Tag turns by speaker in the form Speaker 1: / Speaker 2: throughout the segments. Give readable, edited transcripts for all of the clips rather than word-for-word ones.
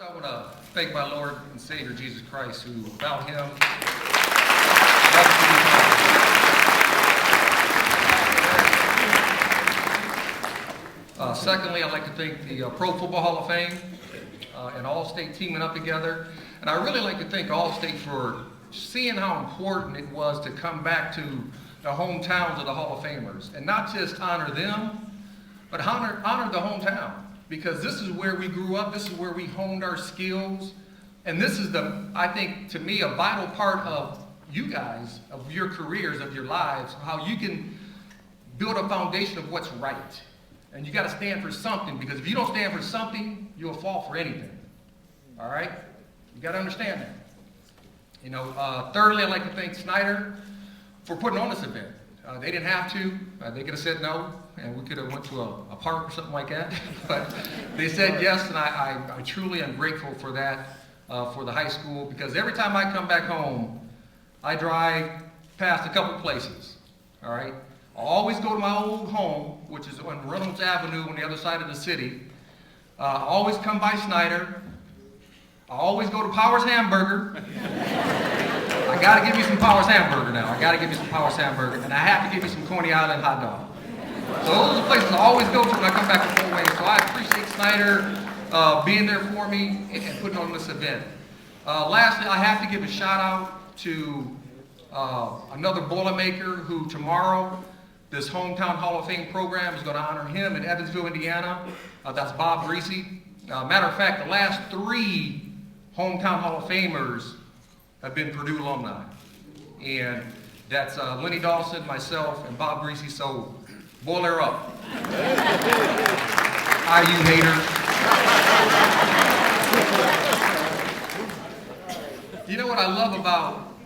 Speaker 1: I want to thank my Lord and Savior Jesus Christ, who without him, secondly, I'd like to thank the Pro Football Hall of Fame and All-State teaming up together. And I really like to thank All-State for seeing how important it was to come back to the hometowns of the Hall of Famers and not just honor them, but honor the hometown. Because this is where we grew up, this is where we honed our skills, and this is I think, to me, a vital part of you guys, of your careers, of your lives, how you can build a foundation of what's right. And you got to stand for something, because if you don't stand for something, you'll fall for anything. All right? You got to understand that. You know, thirdly, I'd like to thank Snider for putting on this event. They didn't have to. They could have said no, and we could have went to a park or something like that. But they said yes, and I truly am grateful for that, for the high school, because every time I come back home, I drive past a couple places, all right? I always go to my old home, which is on Reynolds Avenue on the other side of the city. I always come by Snider. I always go to Powers Hamburger. I gotta give you some Powers Hamburger now. I gotta give you some Powers Hamburger, and I have to give you some Coney Island hot dog. So those are the places I always go to when I come back to Fort Wayne. So I appreciate Snider being there for me and putting on this event. Lastly, I have to give a shout out to another Boilermaker who tomorrow, this Hometown Hall of Fame program is going to honor him in Evansville, Indiana. That's Bob Greasy. Matter of fact, the last 3 Hometown Hall of Famers have been Purdue alumni. And that's Lenny Dawson, myself, and Bob Greasy. So boiler up. IU haters. You know what I love about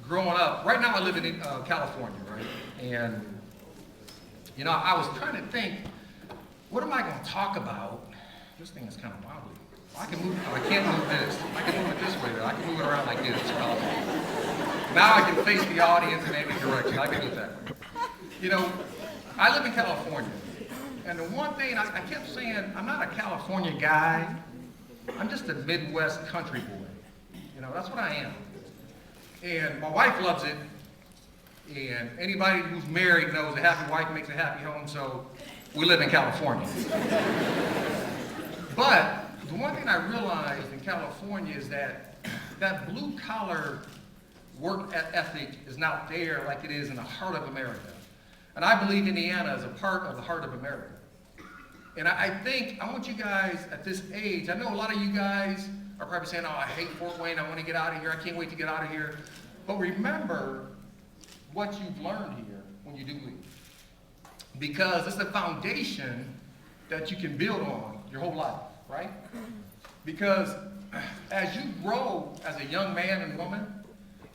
Speaker 1: growing up? Right now I live in California, right? And, you know, I was trying to think, what am I going to talk about? This thing is kind of wobbly. I can't move this. I can move it this way, though. I can move it around like this. Now I can face the audience in any direction. I can do it that way. You know, I live in California. And the one thing, I kept saying, I'm not a California guy. I'm just a Midwest country boy. You know, that's what I am. And my wife loves it. And anybody who's married knows a happy wife makes a happy home, so we live in California. But the one thing I realized in California is that blue-collar work ethic is not there like it is in the heart of America. And I believe Indiana is a part of the heart of America. And I think, I want you guys at this age, I know a lot of you guys are probably saying, oh, I hate Fort Wayne, I want to get out of here, I can't wait to get out of here. But remember what you've learned here when you do leave. Because it's a foundation that you can build on your whole life, right? Because as you grow as a young man and woman,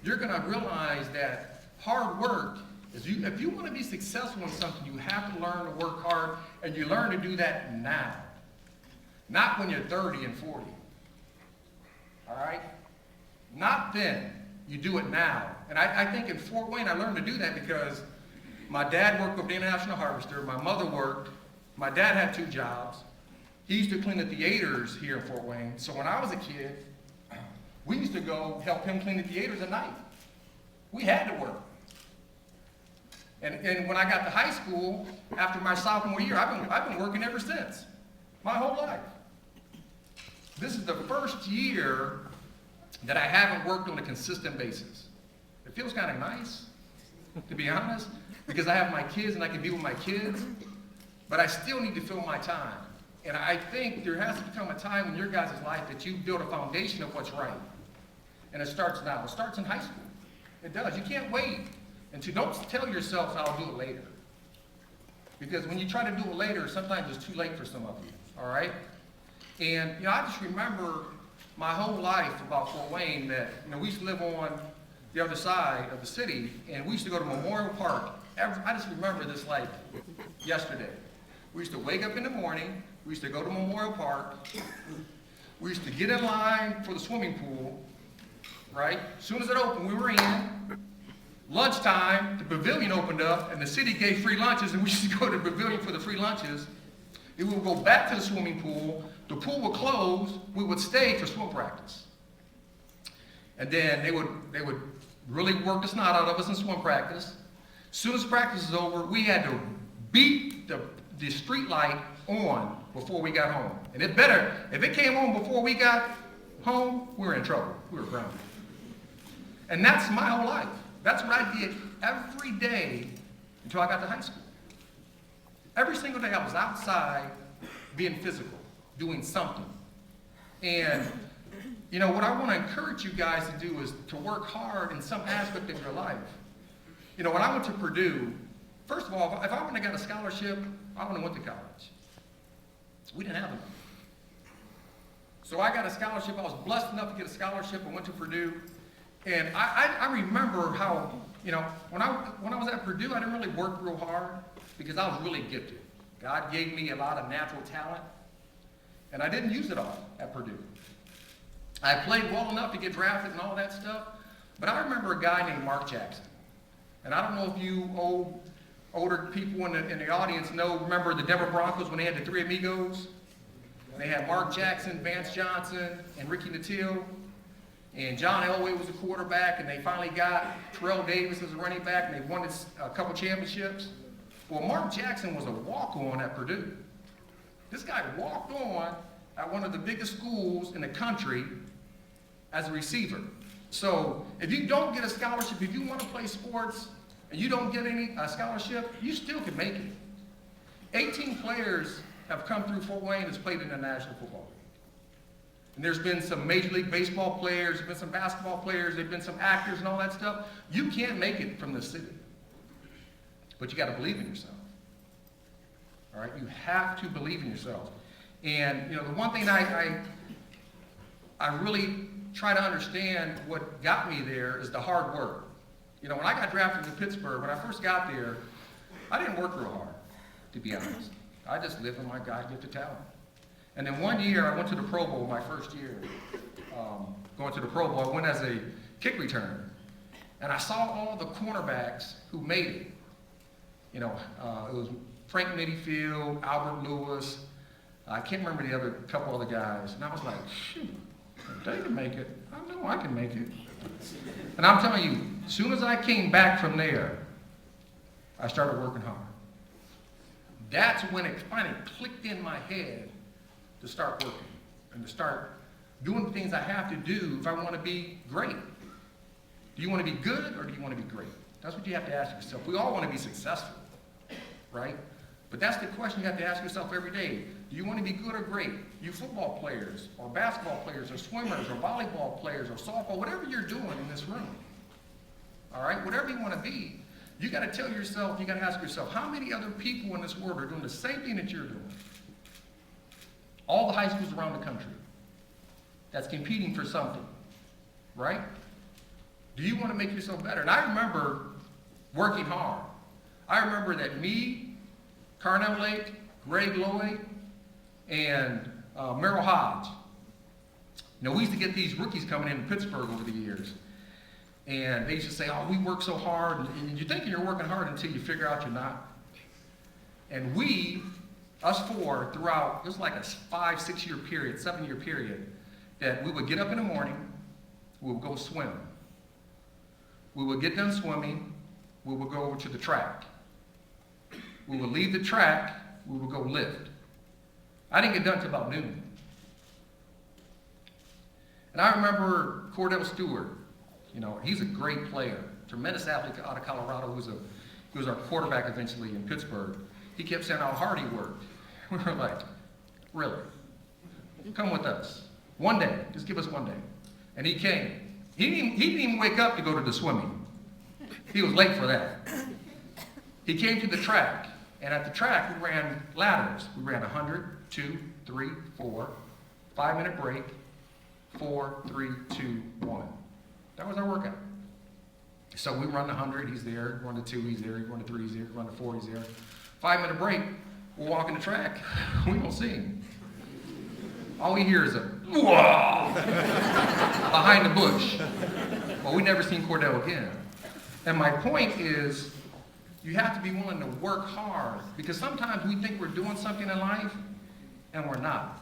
Speaker 1: you're going to realize that hard work, if you want to be successful in something, you have to learn to work hard, and you learn to do that now. Not when you're 30 and 40. All right? Not then. You do it now. And I think in Fort Wayne, I learned to do that because my dad worked with the International Harvester. My mother worked. My dad had 2 jobs. He used to clean the theaters here in Fort Wayne. So when I was a kid, we used to go help him clean the theaters at night. We had to work. And when I got to high school, after my sophomore year, I've been working ever since. My whole life. This is the first year that I haven't worked on a consistent basis. It feels kind of nice, to be honest, because I have my kids and I can be with my kids, but I still need to fill my time. And I think there has to become a time in your guys' life that you build a foundation of what's right. And it starts now. It starts in high school. It does. You can't wait until, don't tell yourself I'll do it later. Because when you try to do it later, sometimes it's too late for some of you, all right? And, you know, I just remember my whole life about Fort Wayne that, you know, we used to live on the other side of the city, and we used to go to Memorial Park. I just remember this like yesterday. We used to wake up in the morning, we used to go to Memorial Park, we used to get in line for the swimming pool, right? As soon as it opened, we were in. Lunchtime, the pavilion opened up, and the city gave free lunches, and we used to go to the pavilion for the free lunches. we would go back to the swimming pool. The pool would close. We would stay for swim practice. And then they would really work the snot out of us in swim practice. As soon as practice was over, we had to beat the street light on before we got home. And if it came on before we got home, we were in trouble. We were grounded. And that's my whole life. That's what I did every day until I got to high school. Every single day I was outside being physical, doing something. And you know, what I want to encourage you guys to do is to work hard in some aspect of your life. You know, when I went to Purdue, first of all, if I wouldn't have got a scholarship, I wouldn't have went to college. We didn't have enough. So I got a scholarship. I was blessed enough to get a scholarship. I went to Purdue. And I remember how, you know, when I was at Purdue, I didn't really work real hard because I was really gifted. God gave me a lot of natural talent, and I didn't use it all at Purdue. I played well enough to get drafted and all that stuff, but I remember a guy named Mark Jackson. And I don't know if you older people in the audience remember the Denver Broncos when they had the three amigos? They had Mark Jackson, Vance Johnson, and Ricky Nattil. And John Elway was the quarterback, and they finally got Terrell Davis as a running back, and they won a couple championships. Well, Mark Jackson was a walk-on at Purdue. This guy walked on at one of the biggest schools in the country as a receiver. So if you don't get a scholarship, if you want to play sports and you don't get a scholarship, you still can make it. 18 players have come through Fort Wayne that's played in the National Football League. And there's been some Major League Baseball players, there's been some basketball players, there's been some actors and all that stuff. You can't make it from the city. But you got to believe in yourself. All right? You have to believe in yourself. And, you know, the one thing I really try to understand what got me there is the hard work. You know, when I got drafted to Pittsburgh, when I first got there, I didn't work real hard, to be honest. I just lived in my God-gifted talent. And then one year, I went to the Pro Bowl my first year. Going to the Pro Bowl, I went as a kick returner. And I saw all the cornerbacks who made it. You know, it was Frank Mittyfield, Albert Lewis. I can't remember the other couple other guys. And I was like, shoot, if they can make it, I know I can make it. And I'm telling you, as soon as I came back from there, I started working hard. That's when it finally clicked in my head to start working and to start doing the things I have to do if I want to be great. Do you want to be good or do you want to be great? That's what you have to ask yourself. We all want to be successful, right? But that's the question you have to ask yourself every day. Do you want to be good or great? You football players or basketball players or swimmers or volleyball players or softball, whatever you're doing in this room, all right, whatever you want to be, you got to tell yourself, you got to ask yourself, how many other people in this world are doing the same thing that you're doing? All the high schools around the country that's competing for something, right? Do you want to make yourself better? And I remember working hard. I remember that me, Carnell Lake, Greg Lloyd, and Merrill Hodge, you know, we used to get these rookies coming in Pittsburgh over the years. And they used to say, oh, we work so hard. And you're thinking you're working hard until you figure out you're not. And us four, throughout, it was like a 5-6 year period, 7-year period, that we would get up in the morning, we would go swim. We would get done swimming, we would go over to the track. We would leave the track, we would go lift. I didn't get done until about noon. And I remember Cordell Stewart, you know, he's a great player, tremendous athlete out of Colorado, who was our quarterback eventually in Pittsburgh. He kept saying how hard he worked. We were like, really? Come with us. One day, just give us one day. And he came. He didn't even wake up to go to the swimming. He was late for that. He came to the track, and at the track we ran ladders. We ran 100, 2, 3, 4, 5-minute break, 4, 3, 2, 1. That was our workout. So we run the 100, he's there. Run the 2, he's there. Run the 3, he's there. Run the 4, he's there. 5-minute break, we're walking the track. We don't see him. All we hear is a whoa behind the bush. Well, we never seen Cordell again. And my point is, You have to be willing to work hard, because sometimes we think we're doing something in life and we're not.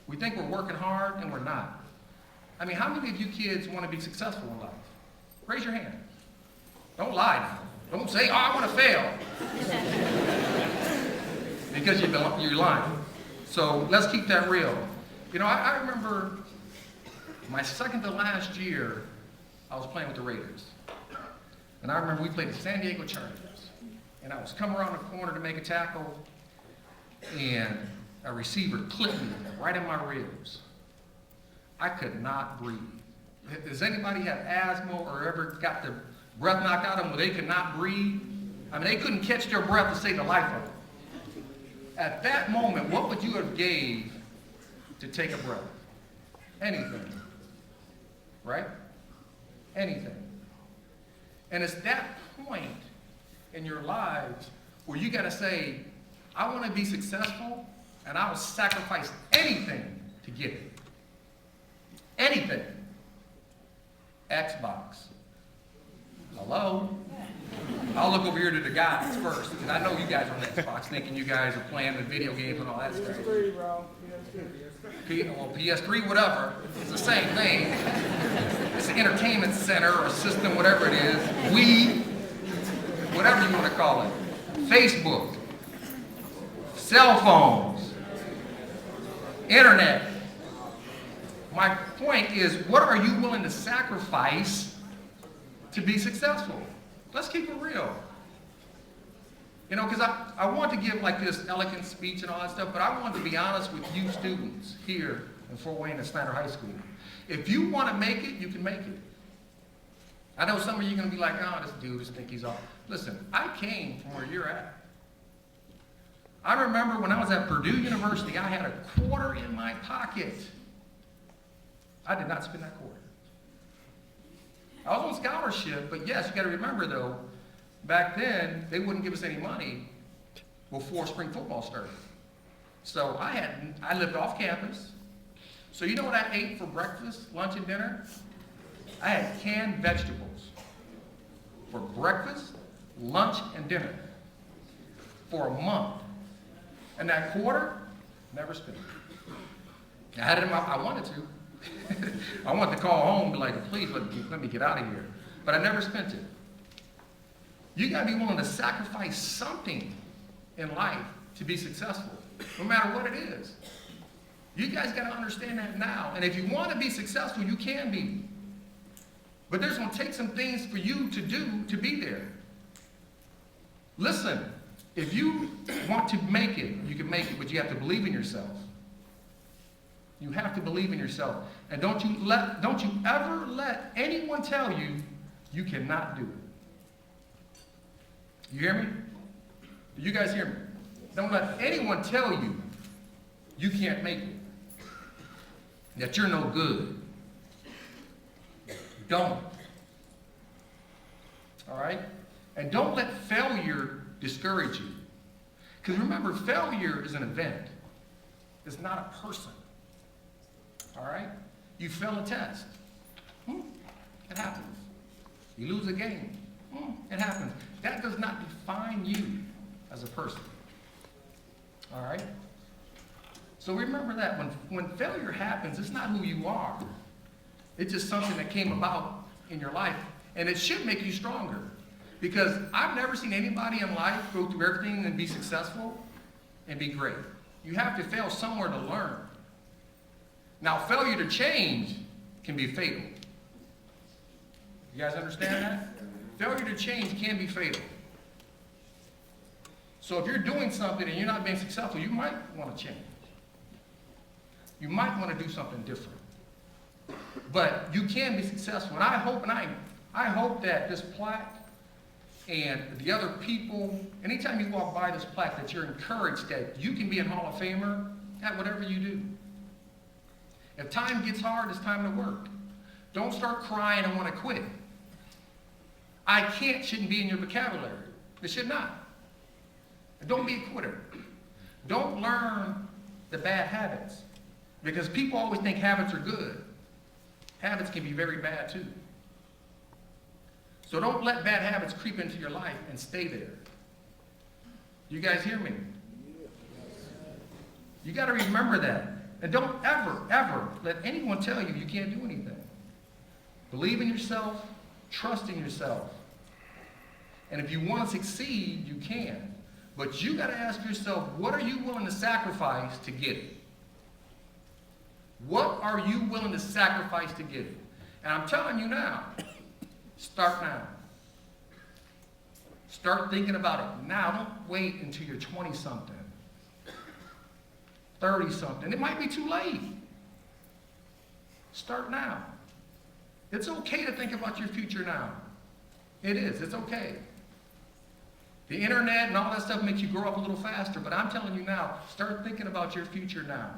Speaker 1: We think we're working hard and we're not. I mean, how many of you kids want to be successful in life? Raise your hand. Don't lie now. Don't say, oh, I want to fail. Because you're lying. So let's keep that real. You know, I remember my second to last year, I was playing with the Raiders. And I remember we played the San Diego Chargers. And I was coming around the corner to make a tackle, and a receiver clipped me right in my ribs. I could not breathe. Does anybody have asthma or ever got their breath knocked out of them where they could not breathe? I mean, they couldn't catch their breath to save the life of them. At that moment, what would you have gave to take a breath? Anything. Right? Anything. And it's that point in your lives where you got to say, I want to be successful, and I will sacrifice anything to get it. Anything. Xbox. Hello? I'll look over here to the guys first, because I know you guys are on Xbox thinking you guys are playing the video games and all that stuff.
Speaker 2: PS3, bro.
Speaker 1: PS3, whatever. It's the same thing. It's an entertainment center or system, whatever it is. Wii, whatever you want to call it. Facebook, cell phones, internet. My point is, what are you willing to sacrifice to be successful? Let's keep it real. You know, because I want to give like this elegant speech and all that stuff, but I want to be honest with you students here in Fort Wayne and Snider High School. If you want to make it, you can make it. I know some of you are going to be like, oh, this dude just think he's off. Listen, I came from where you're at. I remember when I was at Purdue University, I had a quarter in my pocket. I did not spend that quarter. I was on scholarship, but yes, you got to remember though, back then, they wouldn't give us any money before spring football started. So I lived off campus. So you know what I ate for breakfast, lunch, and dinner? I had canned vegetables for breakfast, lunch, and dinner for a month. And that quarter, never spent it. I had it in my, I wanted to. I wanted to call home and be like, please let me get out of here. But I never spent it. You got to be willing to sacrifice something in life to be successful, no matter what it is. You guys got to understand that now. And if you want to be successful, you can be. But there's going to take some things for you to do to be there. Listen, if you want to make it, you can make it, but you have to believe in yourself. You have to believe in yourself. And don't you ever let anyone tell you you cannot do it. You hear me? Do you guys hear me? Don't let anyone tell you you can't make it. That you're no good. Don't. All right? And don't let failure discourage you. Because remember, failure is an event. It's not a person. All right? You fail a test. It happens. You lose a game. It happens. That does not define you as a person. All right? So remember that when failure happens, it's not who you are. It's just something that came about in your life. And it should make you stronger. Because I've never seen anybody in life go through everything and be successful and be great. You have to fail somewhere to learn. Now, failure to change can be fatal. You guys understand that? Failure to change can be fatal. So if you're doing something and you're not being successful, you might want to change. You might want to do something different. But you can be successful. And I hope that this plaque and the other people, anytime you walk by this plaque, that you're encouraged that you can be a Hall of Famer at whatever you do. If time gets hard, it's time to work. Don't start crying and want to quit. I can't shouldn't be in your vocabulary. It should not. And don't be a quitter. Don't learn the bad habits. Because people always think habits are good. Habits can be very bad too. So don't let bad habits creep into your life and stay there. You guys hear me? You got to remember that. And don't ever, ever let anyone tell you you can't do anything. Believe in yourself, trust in yourself. And if you want to succeed, you can. But you got to ask yourself, what are you willing to sacrifice to get it? What are you willing to sacrifice to get it? And I'm telling you now, start now. Start thinking about it now. Don't wait until you're 20-something, 30-something. It might be too late. Start now. It's okay to think about your future now. It is. It's okay. The internet and all that stuff makes you grow up a little faster, but I'm telling you now, start thinking about your future now.